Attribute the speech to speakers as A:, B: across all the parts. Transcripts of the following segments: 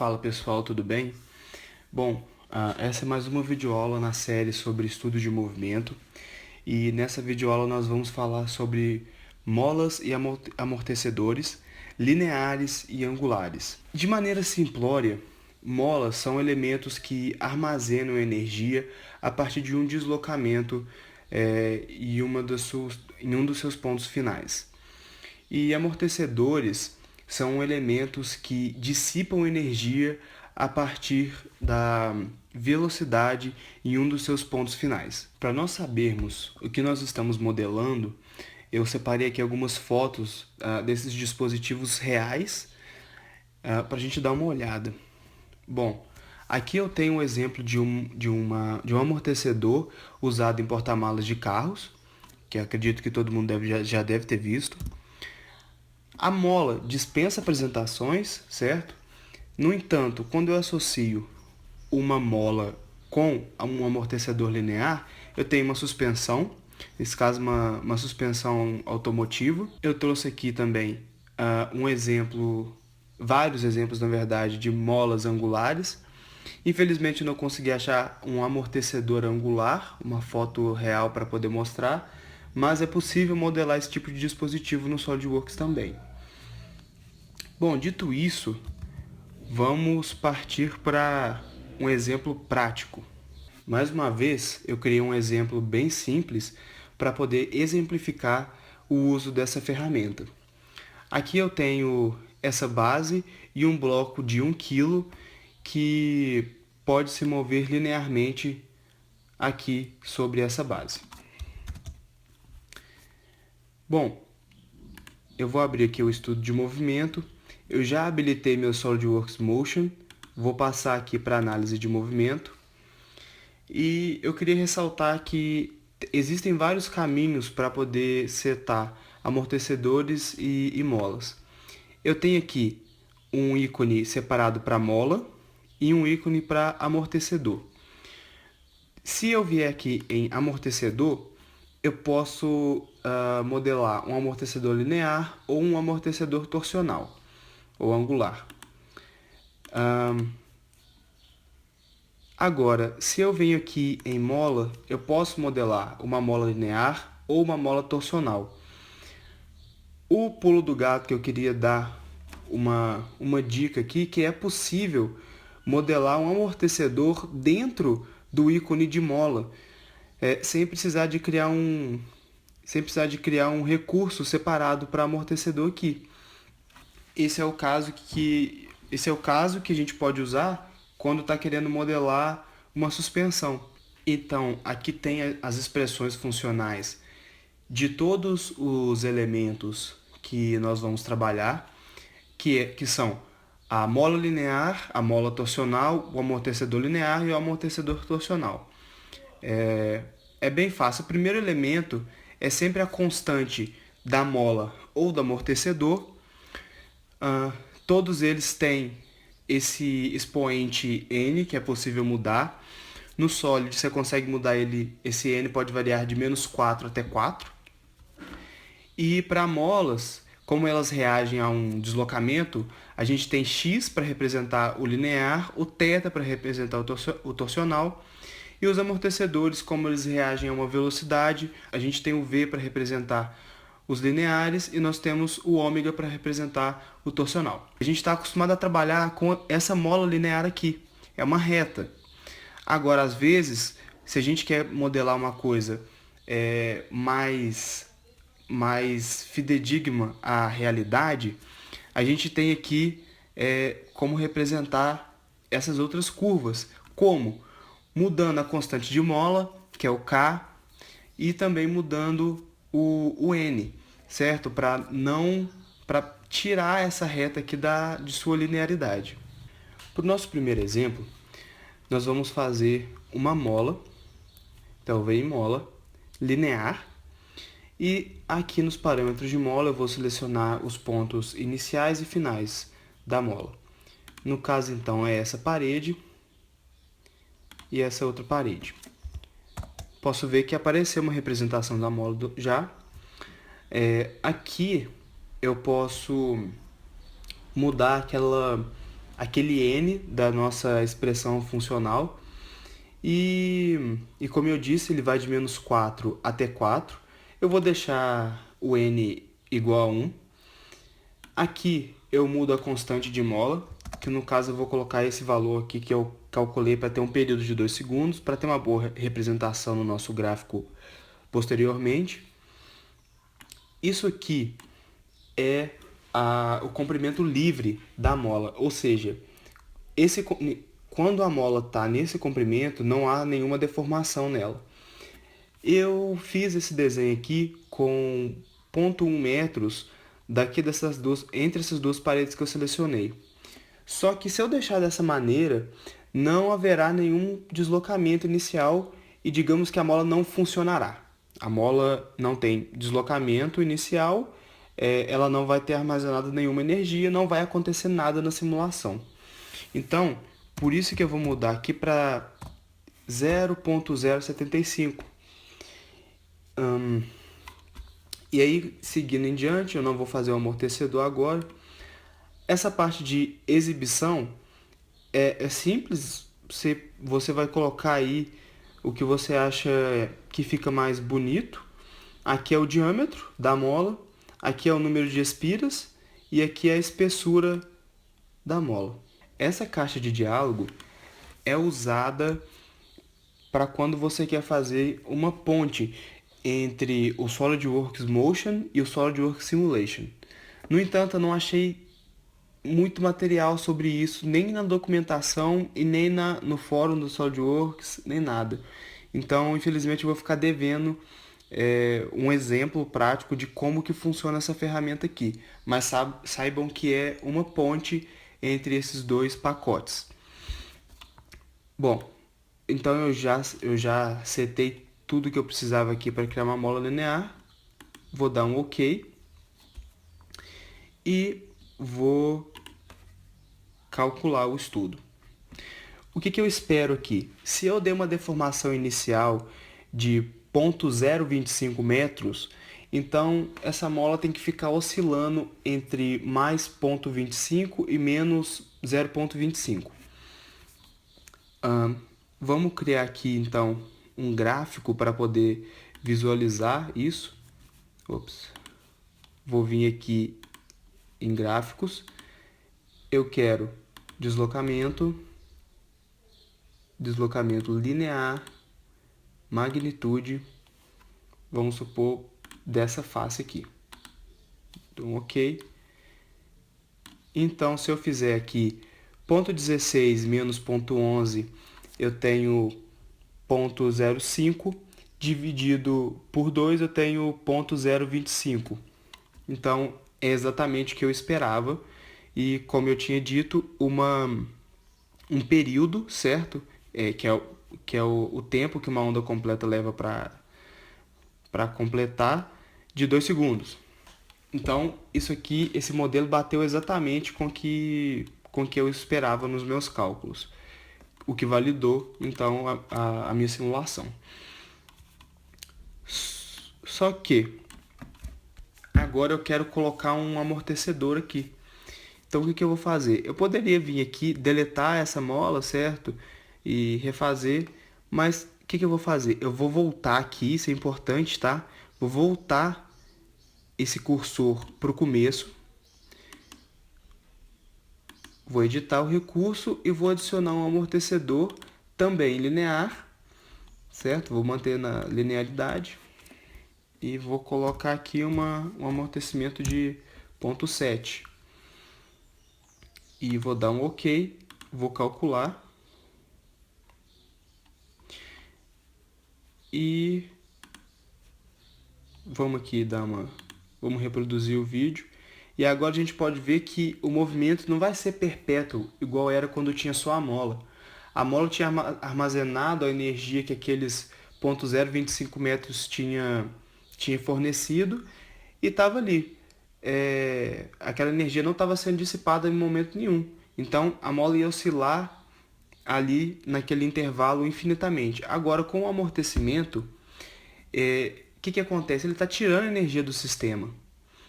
A: Fala pessoal, tudo bem? Bom, essa é mais uma videoaula na série sobre estudo de movimento e nessa videoaula nós vamos falar sobre molas e amortecedores lineares e angulares. De maneira simplória, molas são elementos que armazenam energia a partir de um deslocamento em um dos seus pontos finais. E amortecedores são elementos que dissipam energia a partir da velocidade em um dos seus pontos finais. Para nós sabermos o que nós estamos modelando, eu separei aqui algumas fotos desses dispositivos reais para a gente dar uma olhada. Bom, aqui eu tenho um exemplo de um amortecedor usado em porta-malas de carros, que acredito que todo mundo já deve ter visto. A mola dispensa apresentações, certo? No entanto, quando eu associo uma mola com um amortecedor linear, eu tenho uma suspensão, nesse caso uma suspensão automotiva. Eu trouxe aqui também vários exemplos na verdade, de molas angulares. Infelizmente eu não consegui achar um amortecedor angular, uma foto real para poder mostrar, mas é possível modelar esse tipo de dispositivo no SolidWorks também. Bom, dito isso, vamos partir para um exemplo prático. Mais uma vez, eu criei um exemplo bem simples para poder exemplificar o uso dessa ferramenta. Aqui eu tenho essa base e um bloco de 1 kg que pode se mover linearmente aqui sobre essa base. Bom, eu vou abrir aqui o estudo de movimento. Eu já habilitei meu SolidWorks Motion, vou passar aqui para análise de movimento. E eu queria ressaltar que existem vários caminhos para poder setar amortecedores e molas. Eu tenho aqui um ícone separado para mola e um ícone para amortecedor. Se eu vier aqui em amortecedor, eu posso modelar um amortecedor linear ou um amortecedor torsional ou angular. Agora, se eu venho aqui em mola, eu posso modelar uma mola linear ou uma mola torsional. O pulo do gato que eu queria dar uma dica aqui, que é possível modelar um amortecedor dentro do ícone de mola, sem precisar de criar um recurso separado para amortecedor aqui. Esse é o caso que a gente pode usar quando está querendo modelar uma suspensão. Então, aqui tem as expressões funcionais de todos os elementos que nós vamos trabalhar, que são a mola linear, a mola torsional, o amortecedor linear e o amortecedor torsional. É bem fácil. O primeiro elemento é sempre a constante da mola ou do amortecedor. Todos eles têm esse expoente n, que é possível mudar. No sólido você consegue mudar ele, esse n pode variar de -4 até 4. E para molas, como elas reagem a um deslocamento, a gente tem x para representar o linear, o θ para representar o torsional, e os amortecedores, como eles reagem a uma velocidade, a gente tem o v para representar os lineares e nós temos o ômega para representar o torsional. A gente está acostumado a trabalhar com essa mola linear aqui, é uma reta. Agora, às vezes, se a gente quer modelar uma coisa mais fidedigna à realidade, a gente tem aqui como representar essas outras curvas, como mudando a constante de mola, que é o K, e também mudando o N, certo? Para tirar essa reta aqui de sua linearidade. Para o nosso primeiro exemplo, nós vamos fazer uma mola, então vem mola linear, e aqui nos parâmetros de mola eu vou selecionar os pontos iniciais e finais da mola. No caso então é essa parede e essa outra parede. Posso ver que apareceu uma representação da mola já. Aqui eu posso mudar aquele n da nossa expressão funcional. E como eu disse, ele vai de menos 4 até 4. Eu vou deixar o n igual a 1. Aqui eu mudo a constante de mola, que no caso eu vou colocar esse valor aqui que eu calculei para ter um período de 2 segundos, para ter uma boa representação no nosso gráfico posteriormente. Isso aqui é o comprimento livre da mola, ou seja, quando a mola está nesse comprimento, não há nenhuma deformação nela. Eu fiz esse desenho aqui com 0,1 metros entre essas duas paredes que eu selecionei. Só que se eu deixar dessa maneira, não haverá nenhum deslocamento inicial e digamos que a mola não funcionará. A mola não tem deslocamento inicial, ela não vai ter armazenado nenhuma energia, não vai acontecer nada na simulação. Então, por isso que eu vou mudar aqui para 0,075. E aí, seguindo em diante, eu não vou fazer o amortecedor agora. Essa parte de exibição é simples. Você vai colocar aí o que você acha que fica mais bonito. Aqui é o diâmetro da mola, aqui é o número de espiras e aqui é a espessura da mola. Essa caixa de diálogo é usada para quando você quer fazer uma ponte entre o SolidWorks Motion e o SolidWorks Simulation. No entanto, eu não achei muito material sobre isso, nem na documentação e nem no fórum do SolidWorks, nem nada. Então, infelizmente, eu vou ficar devendo um exemplo prático de como que funciona essa ferramenta aqui. Mas saibam que é uma ponte entre esses dois pacotes. Bom, então eu já setei tudo que eu precisava aqui para criar uma mola linear. Vou dar um OK. E vou calcular o estudo. O que eu espero aqui? Se eu der uma deformação inicial de 0,025 metros, então essa mola tem que ficar oscilando entre mais 0,25 e menos 0,25. Vamos criar aqui então um gráfico para poder visualizar isso. Vou vir aqui em gráficos. Eu quero deslocamento linear, magnitude, vamos supor, dessa face aqui. Então, OK. Então, se eu fizer aqui 0,16 menos 0,11, eu tenho 0,05, dividido por 2, eu tenho 0,025. Então, é exatamente o que eu esperava. E, como eu tinha dito, um período, certo? Que é o tempo que uma onda completa leva para completar, de 2 segundos. Então, esse modelo bateu exatamente com o que eu esperava nos meus cálculos, o que validou, então, a minha simulação. Só que, agora eu quero colocar um amortecedor aqui. Então, o que eu vou fazer? Eu poderia vir aqui, deletar essa mola, certo? E refazer, mas o que eu vou fazer? Eu vou voltar aqui, isso é importante, tá? Vou voltar esse cursor para o começo. Vou editar o recurso e vou adicionar um amortecedor também linear, certo? Vou manter na linearidade. E vou colocar aqui um amortecimento de 0,7. E vou dar um OK, vou calcular. E vamos aqui vamos reproduzir o vídeo. E agora a gente pode ver que o movimento não vai ser perpétuo, igual era quando tinha só a mola. A mola tinha armazenado a energia que aqueles 0,025 metros tinha fornecido e estava ali. Aquela energia não estava sendo dissipada em momento nenhum. Então, a mola ia oscilar ali naquele intervalo infinitamente. Agora, com o amortecimento, o que acontece? Ele está tirando energia do sistema.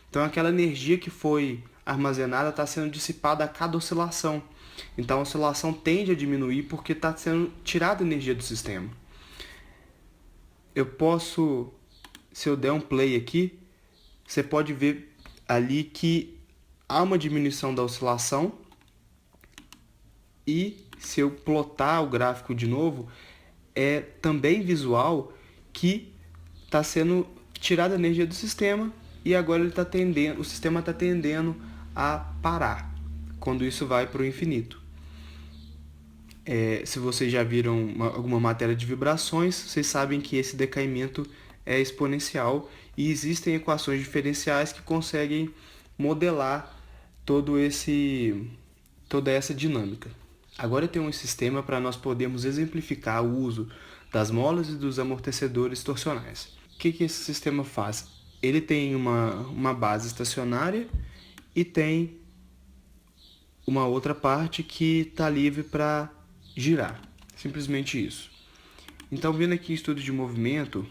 A: Então, aquela energia que foi armazenada está sendo dissipada a cada oscilação. Então a oscilação tende a diminuir porque está sendo tirada energia do sistema. Se eu der um play aqui, você pode ver ali que há uma diminuição da oscilação. E se eu plotar o gráfico de novo, é também visual que está sendo tirada a energia do sistema e agora o sistema está tendendo a parar quando isso vai para o infinito. Se vocês já viram alguma matéria de vibrações, vocês sabem que esse decaimento é exponencial e existem equações diferenciais que conseguem modelar toda essa dinâmica. Agora eu tenho um sistema para nós podermos exemplificar o uso das molas e dos amortecedores torsionais. O que esse sistema faz? Ele tem uma base estacionária e tem uma outra parte que está livre para girar. Simplesmente isso. Então, vendo aqui estudo de movimento,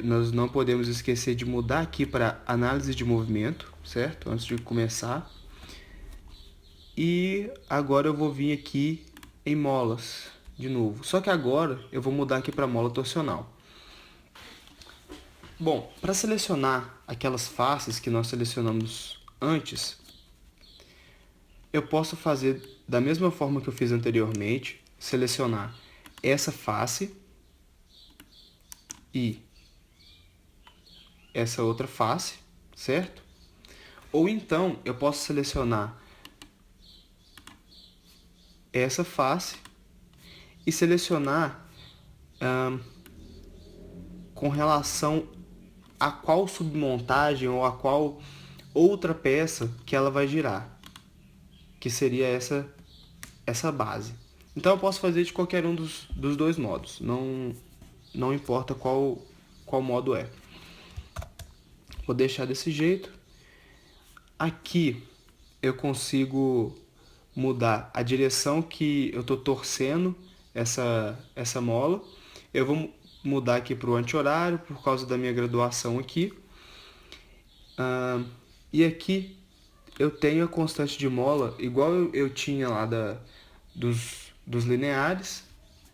A: nós não podemos esquecer de mudar aqui para análise de movimento, certo? Antes de começar. E agora eu vou vir aqui em molas de novo. Só que agora eu vou mudar aqui para mola torsional. Bom, para selecionar aquelas faces que nós selecionamos antes, eu posso fazer da mesma forma que eu fiz anteriormente, selecionar essa face e essa outra face, certo? Ou então eu posso selecionar essa face e selecionar com relação a qual submontagem ou a qual outra peça que ela vai girar, que seria essa base. Então eu posso fazer de qualquer um dos dois modos, não importa qual modo é. Vou deixar desse jeito. Aqui eu consigo mudar a direção que eu estou torcendo essa mola. Eu vou mudar aqui para o anti-horário por causa da minha graduação aqui. E aqui eu tenho a constante de mola igual eu tinha lá dos lineares,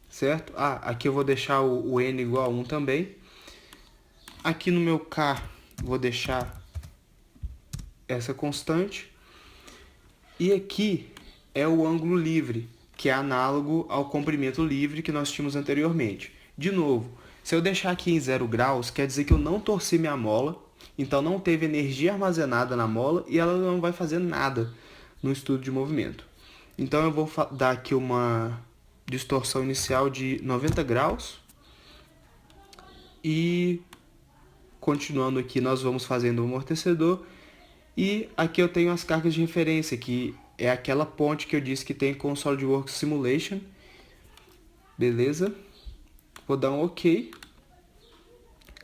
A: certo? Aqui eu vou deixar o N igual a 1 também. Aqui no meu K vou deixar essa constante. E aqui é o ângulo livre, que é análogo ao comprimento livre que nós tínhamos anteriormente. De novo, se eu deixar aqui em 0 graus, quer dizer que eu não torci minha mola, então não teve energia armazenada na mola e ela não vai fazer nada no estudo de movimento. Então eu vou dar aqui uma distorção inicial de 90 graus e continuando aqui nós vamos fazendo o amortecedor e aqui eu tenho as cargas de referência, que é aquela ponte que eu disse que tem com o SolidWorks Simulation. Beleza? Vou dar um OK.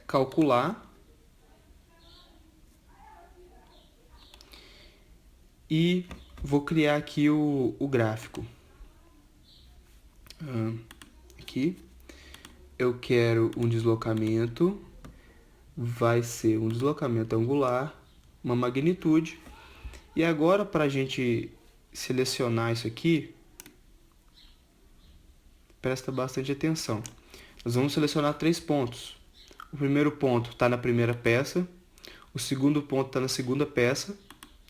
A: Calcular. E vou criar aqui o gráfico. Aqui. Eu quero um deslocamento. Vai ser um deslocamento angular. Uma magnitude. E agora, para a gente selecionar isso aqui, presta bastante atenção. Nós vamos selecionar 3 pontos. O primeiro ponto está na primeira peça, o segundo ponto está na segunda peça,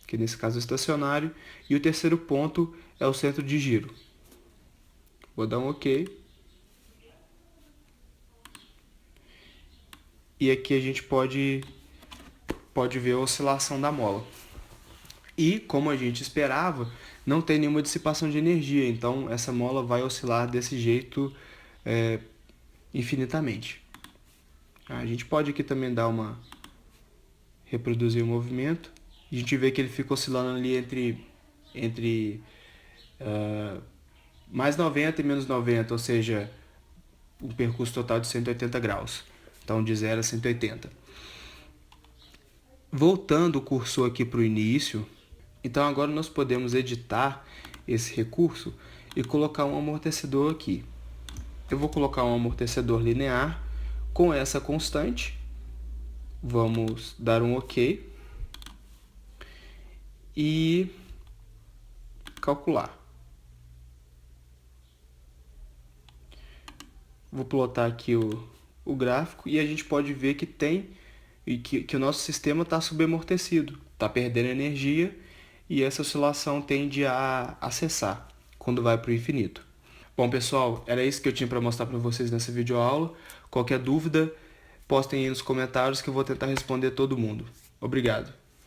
A: que nesse caso é estacionário, e o terceiro ponto é o centro de giro. Vou dar um OK. E aqui a gente pode ver a oscilação da mola. E, como a gente esperava, não tem nenhuma dissipação de energia, então essa mola vai oscilar desse jeito infinitamente. A gente pode aqui também dar reproduzir o movimento. A gente vê que ele fica oscilando ali entre mais 90 e menos 90, ou seja, um percurso total de 180 graus. Então, de 0 a 180. Voltando o cursor aqui para o início, então agora nós podemos editar esse recurso e colocar um amortecedor aqui. Eu vou colocar um amortecedor linear com essa constante. Vamos dar um OK e calcular. Vou plotar aqui o gráfico e a gente pode ver que que o nosso sistema está subamortecido, está perdendo energia e essa oscilação tende a cessar quando vai para o infinito. Bom, pessoal, era isso que eu tinha para mostrar para vocês nessa videoaula. Qualquer dúvida, postem aí nos comentários que eu vou tentar responder todo mundo. Obrigado.